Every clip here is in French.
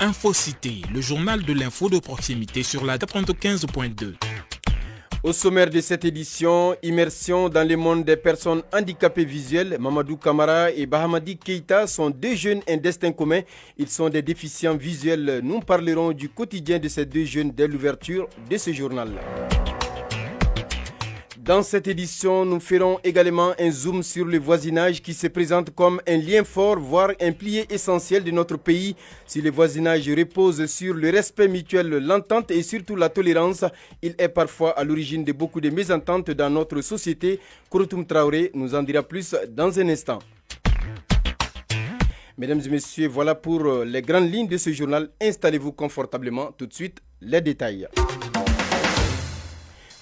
InfoCité, le journal de l'info de proximité sur la 95.2. Au sommaire de cette édition, immersion dans le monde des personnes handicapées visuelles, Mamadou Camara et Bahamadi Keïta sont deux jeunes un destin commun. Ils sont des déficients visuels. Nous parlerons du quotidien de ces deux jeunes dès l'ouverture de ce journal. Dans cette édition, nous ferons également un zoom sur le voisinage qui se présente comme un lien fort, voire un pilier essentiel de notre pays. Si le voisinage repose sur le respect mutuel, l'entente et surtout la tolérance, il est parfois à l'origine de beaucoup de mésententes dans notre société. Kouroutoum Traoré nous en dira plus dans un instant. Mesdames et messieurs, voilà pour les grandes lignes de ce journal. Installez-vous confortablement. Tout de suite, les détails.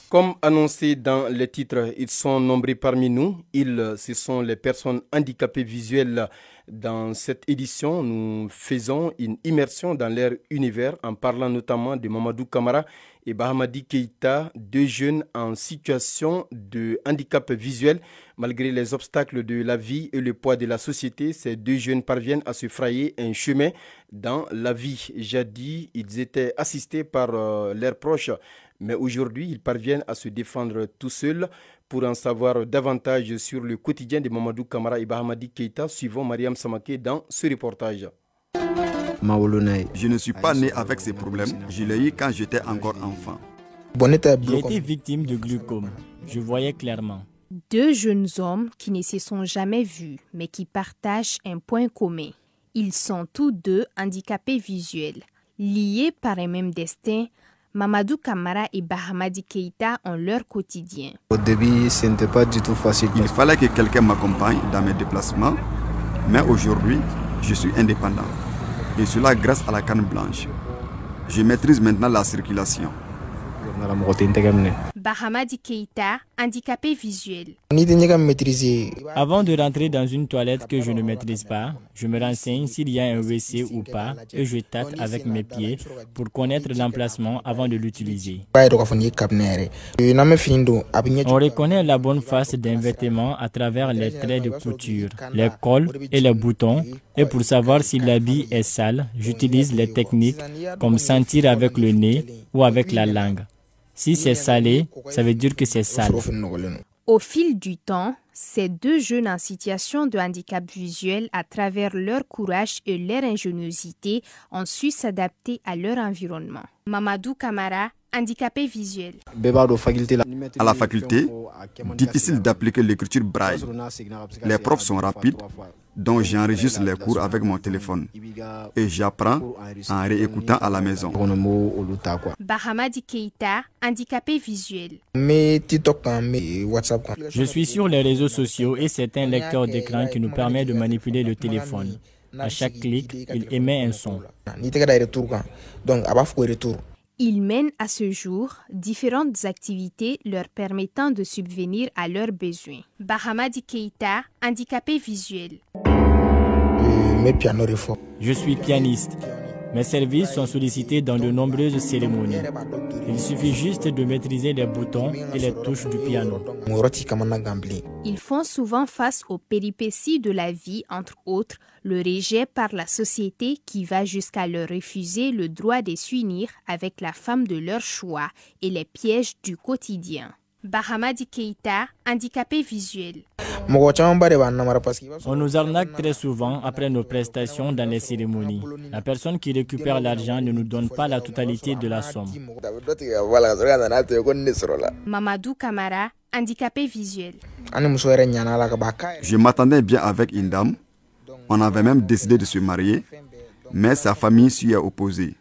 Comme annoncé dans les titres, ils sont nombreux parmi nous. Ce sont les personnes handicapées visuelles. Dans cette édition, nous faisons une immersion dans leur univers en parlant notamment de Mamadou Camara et Bahamadi Keïta, deux jeunes en situation de handicap visuel. Malgré les obstacles de la vie et le poids de la société, ces deux jeunes parviennent à se frayer un chemin dans la vie. Jadis, ils étaient assistés par leurs proches. Mais aujourd'hui, ils parviennent à se défendre tout seuls. Pour en savoir davantage sur le quotidien de Mamadou Camara et Bahamadi Keïta, suivons Mariam Samake dans ce reportage. Je ne suis pas né avec ces problèmes. Je l'ai eu quand j'étais encore enfant. J'ai été victime de glaucome. Je voyais clairement. Deux jeunes hommes qui ne se sont jamais vus, mais qui partagent un point commun. Ils sont tous deux handicapés visuels. Liés par un même destin, Mamadou Camara et Bahamadi Keïta ont leur quotidien. Au début, ce n'était pas du tout facile. Il fallait que quelqu'un m'accompagne dans mes déplacements, mais aujourd'hui, je suis indépendant. Et cela grâce à la canne blanche. Je maîtrise maintenant la circulation. Bahamadi Keïta, handicapé visuel. Avant de rentrer dans une toilette que je ne maîtrise pas, je me renseigne s'il y a un WC ou pas et je tâte avec mes pieds pour connaître l'emplacement avant de l'utiliser. On reconnaît la bonne face d'un vêtement à travers les traits de couture, les cols et les boutons. Et pour savoir si l'habit est sale, j'utilise les techniques comme sentir avec le nez ou avec la langue. Si c'est salé, ça veut dire que c'est sale. Au fil du temps, ces deux jeunes en situation de handicap visuel, à travers leur courage et leur ingéniosité, ont su s'adapter à leur environnement. Mamadou Camara, handicapé visuel. À la faculté, difficile d'appliquer l'écriture braille. Les profs sont rapides, donc j'enregistre les cours avec mon téléphone et j'apprends en réécoutant à la maison. Bahamadi Keïta, handicapé visuel. Je suis sur les réseaux sociaux et c'est un lecteur d'écran qui nous permet de manipuler le téléphone. À chaque clic, il émet un son. Ils mènent à ce jour différentes activités leur permettant de subvenir à leurs besoins. Bahamadi Keïta, handicapé visuel. Je suis pianiste. Mes services sont sollicités dans de nombreuses cérémonies. Il suffit juste de maîtriser les boutons et les touches du piano. Ils font souvent face aux péripéties de la vie, entre autres le rejet par la société qui va jusqu'à leur refuser le droit de s'unir avec la femme de leur choix et les pièges du quotidien. Bahamadi Keïta, handicapé visuel. On nous arnaque très souvent après nos prestations dans les cérémonies. La personne qui récupère l'argent ne nous donne pas la totalité de la somme. Mamadou Camara, handicapé visuel. Je m'attendais bien avec une dame. On avait même décidé de se marier, mais sa famille s'y est opposée.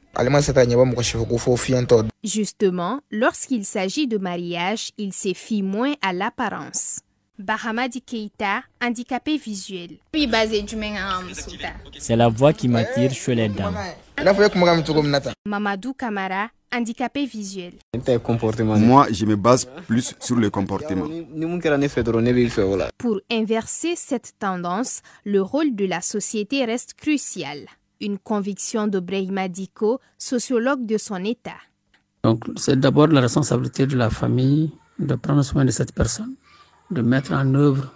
Justement, lorsqu'il s'agit de mariage, il se fie moins à l'apparence. Bahamadi Keïta, handicapé visuel. C'est la voix qui m'attire chez les dames. Mamadou Camara, handicapé visuel. Moi, je me base plus sur le comportement. Pour inverser cette tendance, le rôle de la société reste crucial. Une conviction de Brahima Diko, sociologue de son état. Donc, c'est d'abord la responsabilité de la famille de prendre soin de cette personne, de mettre en œuvre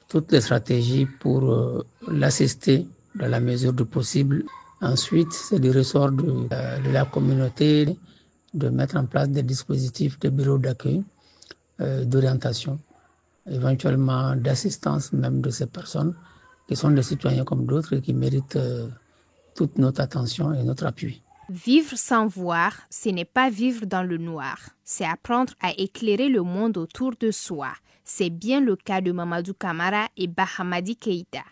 toutes les stratégies pour l'assister dans la mesure du possible Ensuite, c'est du ressort de la communauté de mettre en place des dispositifs de bureaux d'accueil, d'orientation, éventuellement d'assistance même de ces personnes qui sont des citoyens comme d'autres et qui méritent toute notre attention et notre appui. Vivre sans voir, ce n'est pas vivre dans le noir. C'est apprendre à éclairer le monde autour de soi. C'est bien le cas de Mamadou Camara et Bahamadi Keïta.